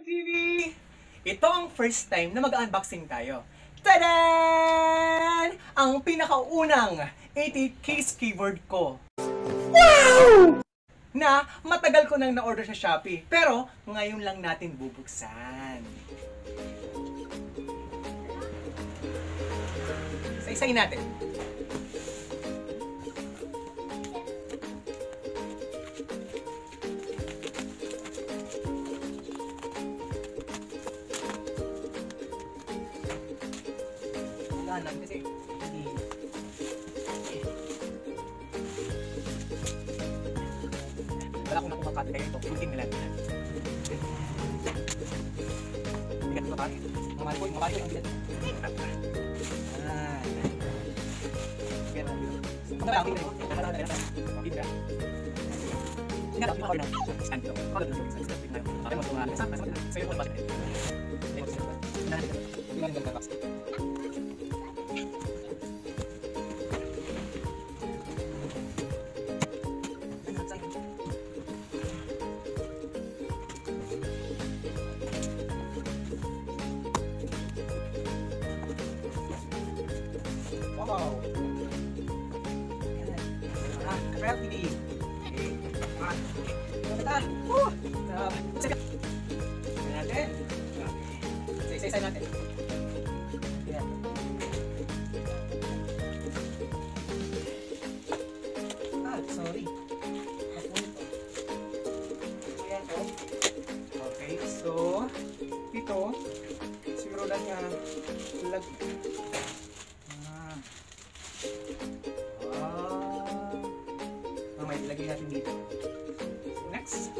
TV! Ito ang first time na mag-unboxing tayo. Tadaan! Ang pinakaunang 88 case keyboard ko. Wow! Na matagal ko nang na-order sa Shopee. Pero ngayon lang natin bubuksan. Isa-isayin natin. Kasi hindi wala akong nakumakati kayo ito. Butin nila nila. Bigat ito ka. Mamali ko yung bigat. Bigat na bigat. Ang dami ako ito. Bigat. Ingat ako yung stand ito. Pagod na yung stand ito. Bakit mo ito? Sa'yo ko yung bakit. Bilang ganda box. Wow! Crab TV. Natin. Isa-isa natin. Yan. Sorry. Ayan po. Okay, so ito siguro lang lag. Mamaya ilagay natin dito. Next.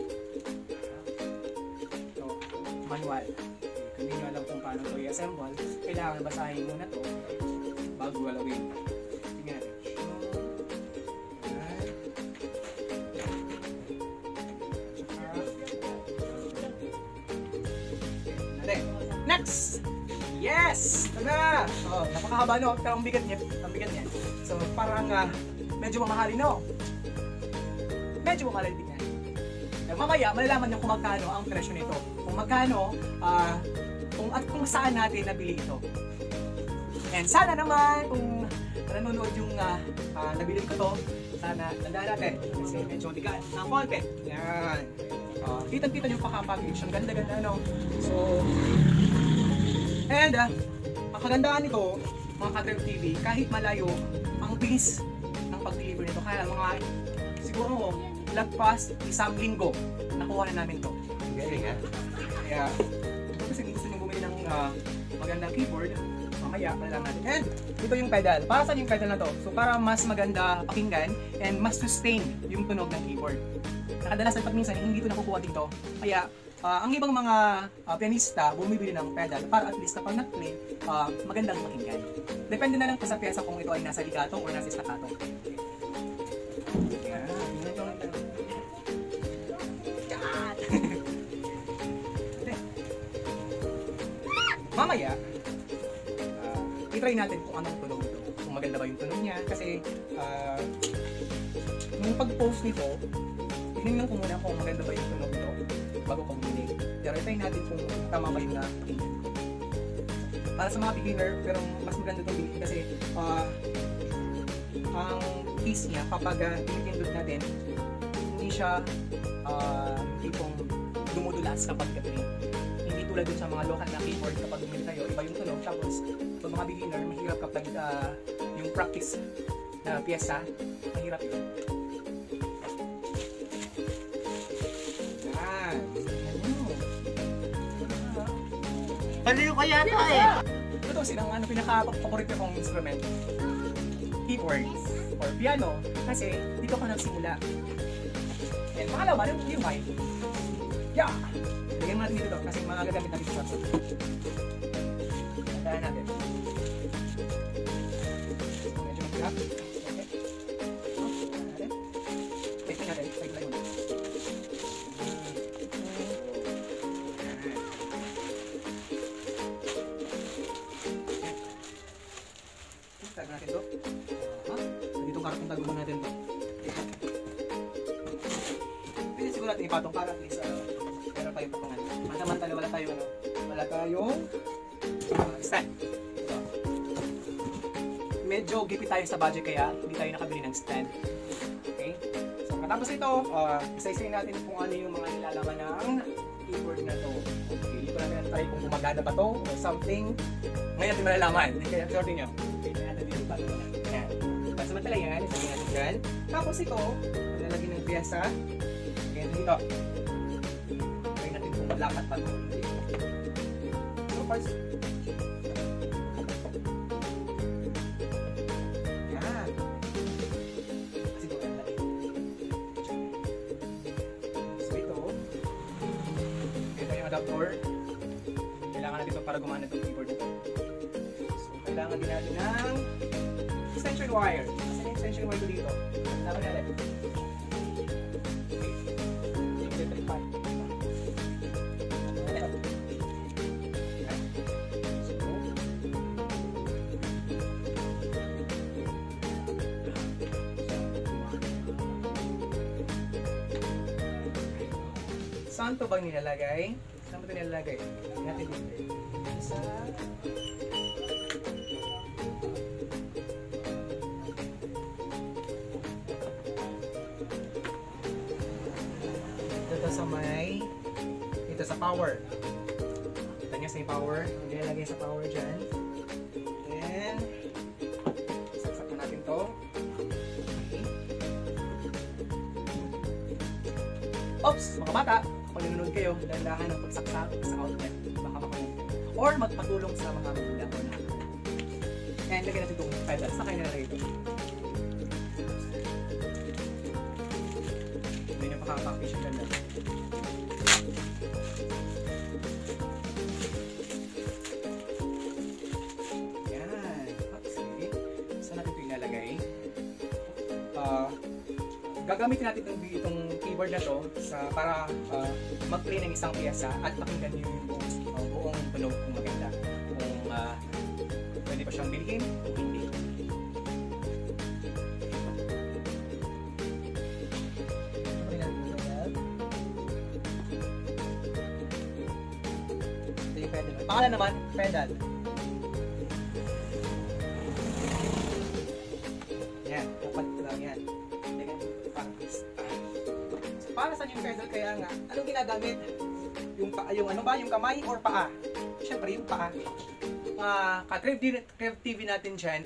Ito, manual. Kung hindi nyo alam kung paano ito i-assemble, kailangan basahin muna ito bago galawin. Tingnan natin. Next! Yes! Tada! Oh, napakahaba no, pero ang bigat niya. So parang medyo mamahalin no. Medyo mamahalin din yan. Mamaya malalaman niyo kung magkano ang presyo nito. Kung magkano kung saan natin nabili ito. And sana naman kung nanonood yung nabili ko to, sana tandaan natin kasi medyo tigaan ng konti. Yan. Kitang-kita niyo paka-package. Ang ganda-ganda no. So and ang kagandaan nito, mga ka-Trev TV, kahit malayo, ang bilis ng pag-deliver nito. Kaya mga siguro lagpas isang linggo, nakuha na namin to. Galing ha? Kaya, kasi gusto nyo bumili ng magandang keyboard, mamaya, malalaman natin. And ito yung pedal. Para saan yung pedal na to? So para mas maganda pakinggan and mas sustain yung tunog ng keyboard. Nakadalasan pag minsan, hindi ito nakukuha dito. Kaya, ang ibang mga pianista bumibili ng pedal para at least kapag nag-play, magandang pakinggan. Depende na lang sa pyesa kung ito ay nasa legato o nasa staccato. Mamaya, i-try natin kung anong tunog nito. Kung maganda ba yung tunog niya. Kasi, nung pag-post nito, tinignan ko muna kung maganda ba yung tunog nito bago kong bumili. Pero i-try natin kung tama ba yung napakinggan. Para sa mga beginner, pero mas maganda itong bilhin kasi ang case niya, kapag pinipindot natin, hindi siya tipong dumudulas kapag gabi. Hindi tulad dun sa mga local na keyboard kapag bumili tayo, iba yung tunog. Tapos, sa mga beginner, mahirap kapag yung practice na pyesa, mahirap yun. Paliw kaya ito eh! Ito ang pinaka-paborito kong instrument. Keyboard or piano. Kasi dito ko nagsimula. And pangalawa, yung mic. Yeah! Lagyan natin dito kasi mga gagamit natin sa shot. Tandaan natin. Medyo mag-grab. Okay. Wait natin. Wait lang yun. Tag natin ito. Dito karatong tago natin ito. Pwede siguro natin ipatong para at least meron tayong patungan. Mansamantala wala tayo wala tayong stand. Ito. Medyo gipit tayo sa budget kaya hindi tayo nakabili ng stand. Okay? So katapos ito, isa-isayin natin kung ano yung mga nilalaman ng keyboard na to. Okay, hindi ko natin try kung gumagana pa to or something. Ngayon natin malalaman. Kaya sorry nyo. Okay, natin dito pa ito. Ayan. Pansamantala yan, isagin natin dyan. Tapos ito, lalagyan ng piyesa. Ganyan dito. Try natin kung malapat pa to. So first, yan. Kasi ito yan. So ito yung adapter. Kailangan natin ito para gumana itong keyboard nito. So kailangan din natin ng extension wire. Kasi yung extension wire ko dito. Kailangan natin. Okay. Electric fan. Saan to bang nilalagay? Saan ba ito nilalagay? Natin dito. Isa. Ito sa may, ito sa power. Kita nyo sa yung power. Nilalagay sa power dyan. Then, saksak na natin to. Okay. Oops! Mga bata! Kung nanonood kayo, dahan ng pagsaksak sa outlet, baka makulit. Or magpatulong sa mga magulang or na. And lagyan natin itong pedal. Saan kayo nalagay ito? Hindi na pakakapackage yung ganda. Yan. Okay. Saan natin ito ilalagay? Gagamitin natin itong keyboard na to para mag-play ng isang piyesa at pakinggan nyo yung buong tunog kung maganda. Kung pwede pa siyang bilhin o hindi. Ito yung pedal. Pangalan naman, pedal. Yan, kapalit lang yan. Para sa yung pedal kaya nga, anong ginagamit? Yung ano ba? Yung kamay or paa? Siyempre yung paa. Ka-Trev TV natin dyan,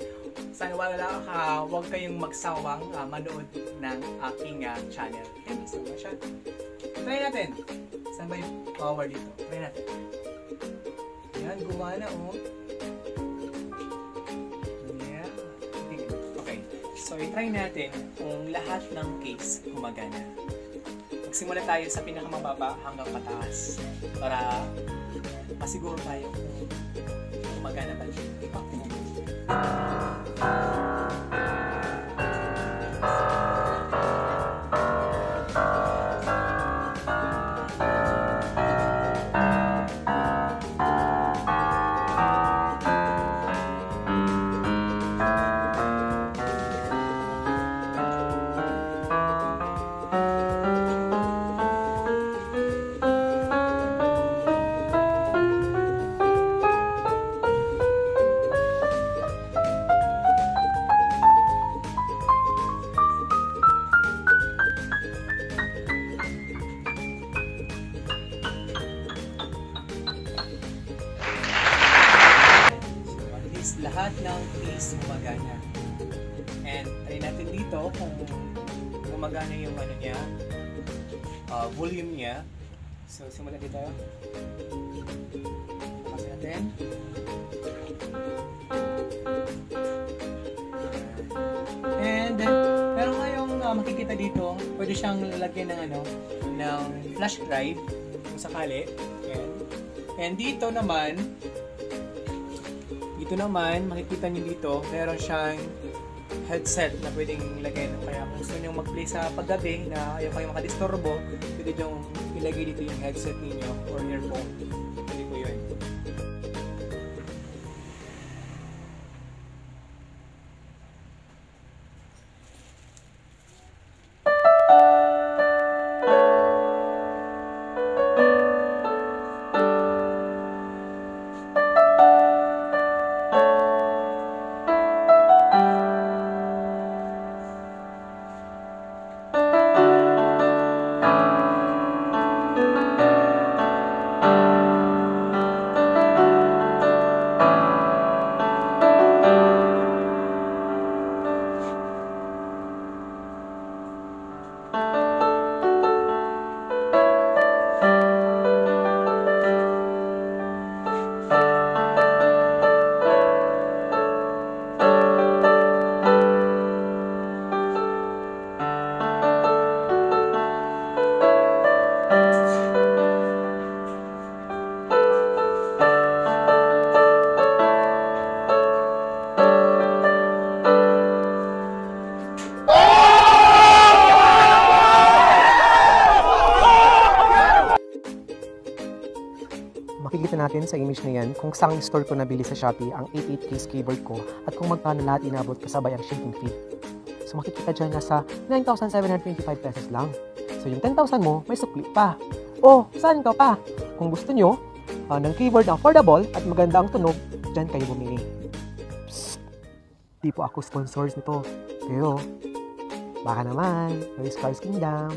sana wala ka, huwag kayong magsawang manood ng aking channel. Thank you so much. Try natin. Saan ba yung power dito? Try natin. Yan, gumana oh. Yeah. Okay. So, i-try natin kung lahat ng case gumagana. Magsimula tayo sa pinakamababa hanggang pataas para masiguro tayo kung magana ba siya. Lahat ng keys gumagana. And try natin dito kung gumagana yung ano niya, volume niya. So simulan dito. Kasi natin. And meron kayong makikita dito, pwede siyang lalagyan ng ano, ng flash drive kung sakali. And dito naman, makikita niyo dito, meron siyang headset na pwedeng ilagay. Kaya kung gusto niyo mag-play sa paggabi na ayaw kayong makadisturbo, pwede niyo ilagay dito yung headset niyo or earphone. Pwede po yun. makikita natin sa image na yan kung saan store ko nabili sa Shopee ang 88 case keyboard ko at kung magkano lahat inabot kasabay ang shipping fee. So makikita dyan nasa 9,725 pesos lang. So yung 10,000 mo, may sukli pa. Oh, saan ka pa? Kung gusto nyo ng keyboard na affordable at maganda ang tunog, dyan kayo bumili. Psst, di po ako sponsors nito. Pero, baka naman, may Scars Kingdom.